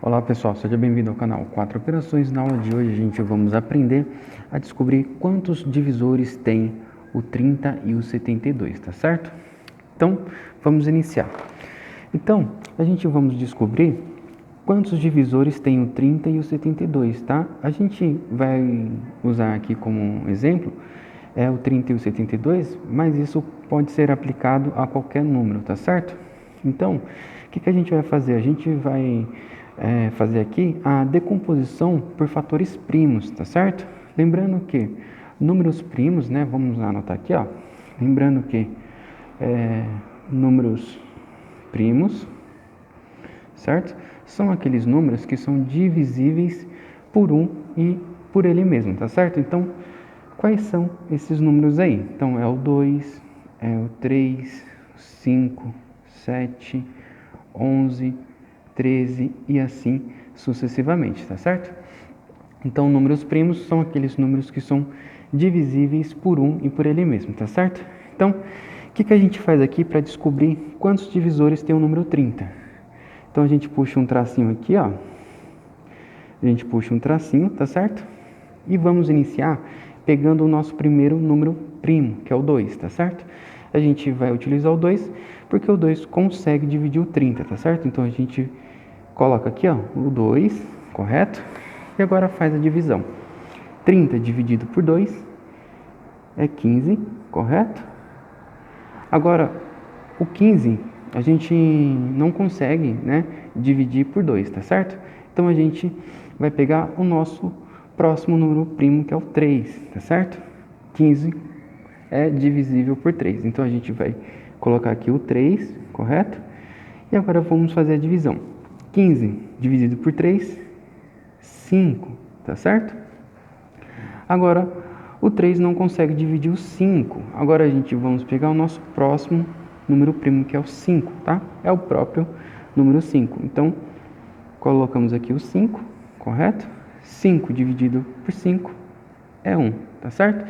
Olá pessoal, seja bem-vindo ao canal 4 Operações. Na aula de hoje a gente vamos aprender a descobrir quantos divisores tem o 30 e o 72, tá certo? Então, vamos iniciar. Então, a gente vamos descobrir quantos divisores tem o 30 e o 72, tá? A gente vai usar aqui como exemplo o 30 e o 72, mas isso pode ser aplicado a qualquer número, tá certo? Então, o que a gente vai fazer? A gente vai fazer aqui a decomposição por fatores primos, tá certo? Lembrando que números primos, né? Vamos anotar aqui, ó. Lembrando que números primos, certo? São aqueles números que são divisíveis por 1 e por ele mesmo, tá certo? Então, quais são esses números aí? Então, é o 2, é o 3, 5, 7, 11, 13 e assim sucessivamente, tá certo? Então, números primos são aqueles números que são divisíveis por 1 e por ele mesmo, tá certo? Então, o que a gente faz aqui para descobrir quantos divisores tem o número 30? Então, a gente puxa um tracinho aqui, ó. A gente puxa um tracinho, tá certo? E vamos iniciar pegando o nosso primeiro número primo, que é o 2, tá certo? A gente vai utilizar o 2 porque o 2 consegue dividir o 30, tá certo? Então, a gente coloca aqui, ó, o 2, correto? E agora faz a divisão. 30 dividido por 2 é 15, correto? Agora, o 15 a gente não consegue, né, dividir por 2, tá certo? Então, a gente vai pegar o nosso próximo número primo, que é o 3, tá certo? 15 é divisível por 3. Então, a gente vai colocar aqui o 3, correto? E agora vamos fazer a divisão. 15 dividido por 3, 5, tá certo? Agora, o 3 não consegue dividir o 5. Agora, a gente vamos pegar o nosso próximo número primo, que é o 5, tá? É o próprio número 5. Então, colocamos aqui o 5, correto? 5 dividido por 5 é 1, tá certo?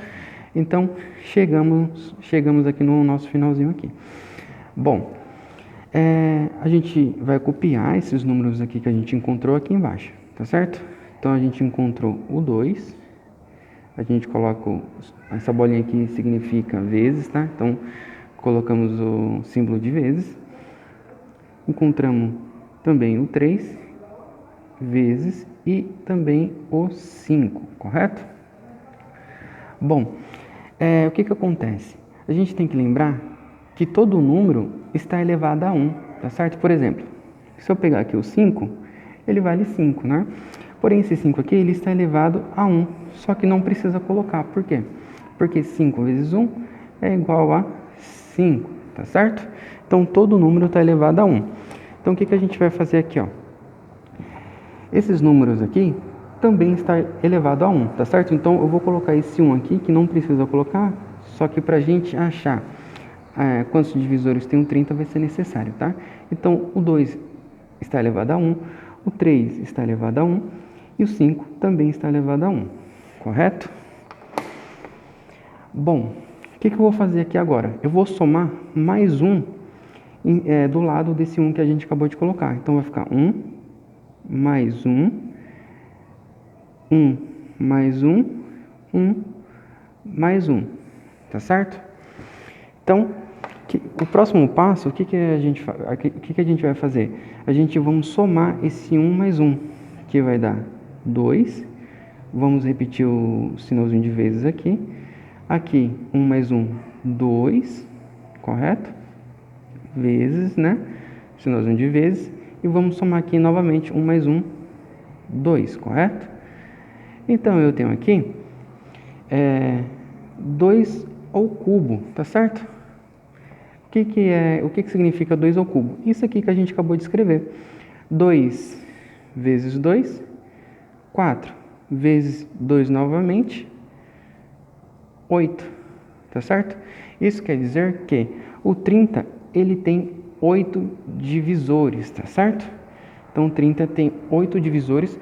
Então, chegamos aqui no nosso finalzinho aqui. Bom, a gente vai copiar esses números aqui que a gente encontrou aqui embaixo, tá certo? Então, a gente encontrou o 2, a gente coloca essa bolinha aqui significa vezes, tá? Então, colocamos o símbolo de vezes. Encontramos também o 3 vezes e também o 5, correto? Bom, o que acontece? A gente tem que lembrar que todo número está elevado a 1, tá certo? Por exemplo, se eu pegar aqui o 5, ele vale 5, né? Porém, esse 5 aqui, ele está elevado a 1, só que não precisa colocar. Por quê? Porque 5 vezes 1 é igual a 5, tá certo? Então, todo número está elevado a 1. Então, o que a gente vai fazer aqui, ó? Esses números aqui também está elevado a 1, tá certo? Então, eu vou colocar esse 1 aqui, que não precisa colocar, só que para a gente achar quantos divisores tem o 30 vai ser necessário, tá? Então, o 2 está elevado a 1, o 3 está elevado a 1 e o 5 também está elevado a 1, correto? Bom, o que eu vou fazer aqui agora? Eu vou somar mais 1 do lado desse 1 que a gente acabou de colocar. Então, vai ficar 1 mais 1, 1 mais 1, 1 mais 1, tá certo? Então, o próximo passo, o que a gente vai fazer? A gente vamos somar esse 1 mais 1, que vai dar 2. Vamos repetir o sinalzinho de vezes aqui. Aqui, 1 mais 1, 2, correto? Vezes, né? Sinalzinho de vezes. E vamos somar aqui novamente 1 mais 1, 2, correto? Então, eu tenho aqui 2 ao cubo, tá certo? O que significa 2 ao cubo? Isso aqui que a gente acabou de escrever. 2 vezes 2, 4 vezes 2 novamente, 8, tá certo? Isso quer dizer que o 30, ele tem 8 divisores, tá certo? Então, o 30 tem 8 divisores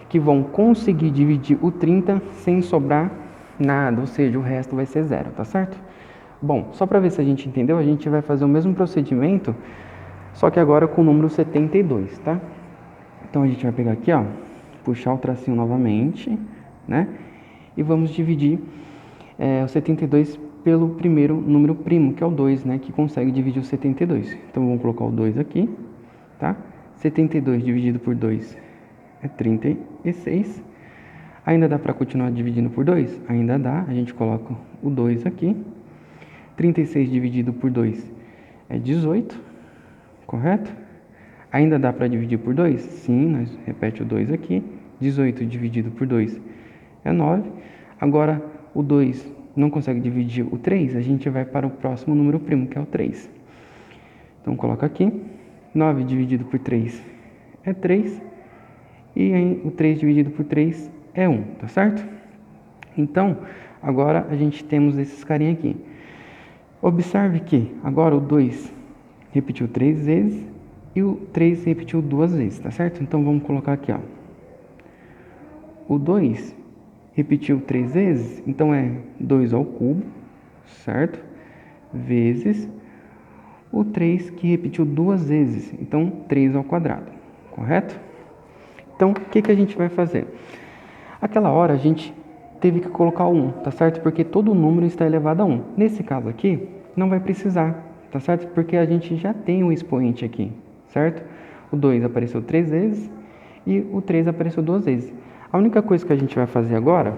que vão conseguir dividir o 30 sem sobrar nada, ou seja, o resto vai ser 0, tá certo? Bom, só para ver se a gente entendeu, a gente vai fazer o mesmo procedimento, só que agora com o número 72, tá? Então, a gente vai pegar aqui, ó, puxar o tracinho novamente, né? E vamos dividir o 72 pelo primeiro número primo, que é o 2, né? Que consegue dividir o 72. Então, vamos colocar o 2 aqui, tá? 72 dividido por 2 é 36. Ainda dá para continuar dividindo por 2? Ainda dá. A gente coloca o 2 aqui. 36 dividido por 2 é 18, correto? Ainda dá para dividir por 2? Sim, nós repete o 2 aqui. 18 dividido por 2 é 9. Agora, o 2 não consegue dividir o 3, a gente vai para o próximo número primo, que é o 3. Então, coloca aqui. 9 dividido por 3 é 3. E aí, o 3 dividido por 3 é 1, tá certo? Então, agora a gente temos esses carinha aqui. Observe que agora o 2 repetiu 3 vezes e o 3 repetiu 2 vezes, tá certo? Então, vamos colocar aqui, ó. O 2 repetiu 3 vezes, então é 2 ao cubo, certo? Vezes o 3 que repetiu 2 vezes, então 3 ao quadrado, correto? Então, o que a gente vai fazer? Aquela hora a gente teve que colocar o 1, tá certo? Porque todo número está elevado a 1. Nesse caso aqui, não vai precisar, tá certo? Porque a gente já tem o expoente aqui, certo? O 2 apareceu 3 vezes e o 3 apareceu 2 vezes. A única coisa que a gente vai fazer agora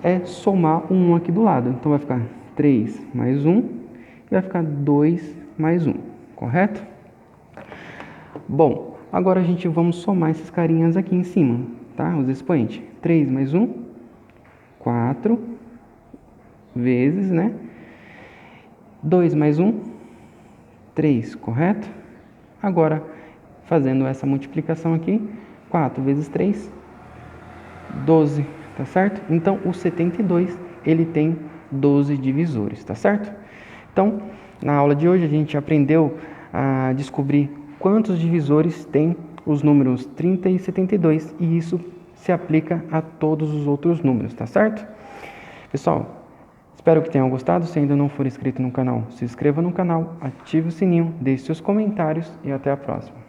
é somar o 1 aqui do lado. Então, vai ficar 3 mais 1 e vai ficar 2 mais 1, correto? Bom, agora a gente vamos somar esses carinhas aqui em cima, tá? Os expoentes. 3 mais 1, 4 vezes, né? 2 mais 1, 3, correto? Agora, fazendo essa multiplicação aqui, 4 vezes 3, 12, tá certo? Então, o 72, ele tem 12 divisores, tá certo? Então, na aula de hoje, a gente aprendeu a descobrir quantos divisores tem os números 30 e 72, e isso se aplica a todos os outros números, tá certo? Pessoal, espero que tenham gostado. Se ainda não for inscrito no canal, se inscreva no canal, ative o sininho, deixe seus comentários e até a próxima.